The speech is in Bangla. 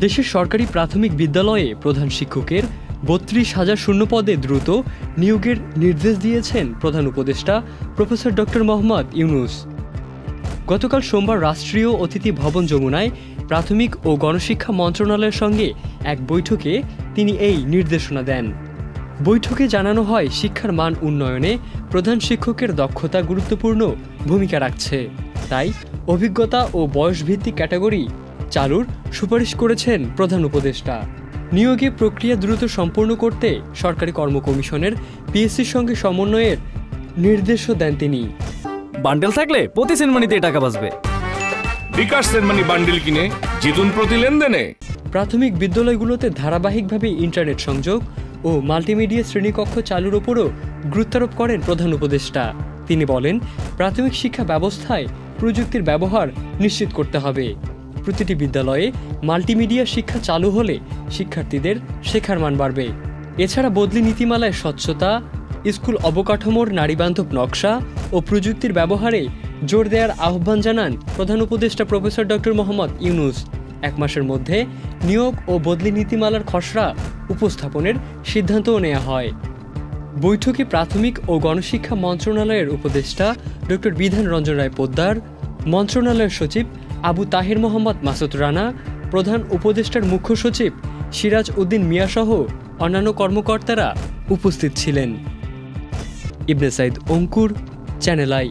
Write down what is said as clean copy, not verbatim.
দেশের সরকারি প্রাথমিক বিদ্যালয়ে প্রধান শিক্ষকের ৩২,০০০ শূন্য পদে দ্রুত নিয়োগের নির্দেশ দিয়েছেন প্রধান উপদেষ্টা প্রফেসর ডক্টর মোহাম্মদ ইউনূস। গতকাল সোমবার রাষ্ট্রীয় অতিথি ভবন যমুনায় প্রাথমিক ও গণশিক্ষা মন্ত্রণালয়ের সঙ্গে এক বৈঠকে তিনি এই নির্দেশনা দেন। বৈঠকে জানানো হয়, শিক্ষার মান উন্নয়নে প্রধান শিক্ষকের দক্ষতা গুরুত্বপূর্ণ ভূমিকা রাখছে। তাই অভিজ্ঞতা ও বয়সভিত্তিক ক্যাটাগরি চালুর সুপারিশ করেছেন প্রধান উপদেষ্টা। নিয়োগে প্রক্রিয়া দ্রুত সম্পূর্ণ করতে সরকারি কর্ম কমিশনের পিএসসির সঙ্গে সমন্বয়ের নির্দেশও দেন তিনি। বান্ডেল থাকলে প্রতি সেনমানিতে টাকা বাঁচবে। বিকাশ সেনমানি বান্ডেল কিনে জিতুন প্রতি লেনদেনে। প্রাথমিক বিদ্যালয়গুলোতে ধারাবাহিকভাবে ইন্টারনেট সংযোগ ও মাল্টিমিডিয়া শ্রেণীকক্ষ চালুর ওপরও গুরুত্বারোপ করেন প্রধান উপদেষ্টা। তিনি বলেন, প্রাথমিক শিক্ষা ব্যবস্থায় প্রযুক্তির ব্যবহার নিশ্চিত করতে হবে। প্রতিটি বিদ্যালয়ে মাল্টিমিডিয়া শিক্ষা চালু হলে শিক্ষার্থীদের শেখার মান বাড়বে। এছাড়া বদলি নীতিমালায় স্বচ্ছতা, স্কুল অবকাঠামোর নারীবান্ধব নকশা ও প্রযুক্তির ব্যবহারে জোর দেওয়ার আহ্বান জানান প্রধান উপদেষ্টা প্রফেসর ডক্টর মোহাম্মদ ইউনূস। 1 মাসের মধ্যে নিয়োগ ও বদলি নীতিমালার খসড়া উপস্থাপনের সিদ্ধান্তও নেওয়া হয়। বৈঠকে প্রাথমিক ও গণশিক্ষা মন্ত্রণালয়ের উপদেষ্টা ডক্টর বিধান রঞ্জন রায় পোদ্দার, মন্ত্রণালয়ের সচিব আবু তাহের মোহাম্মদ মাসুদ রানা, প্রধান উপদেষ্টার মুখ্য সচিব সিরাজ উদ্দিন মিয়াসহ অন্যান্য কর্মকর্তারা উপস্থিত ছিলেন। ইবনে সাইদ অঙ্কুর, চ্যানেল আই।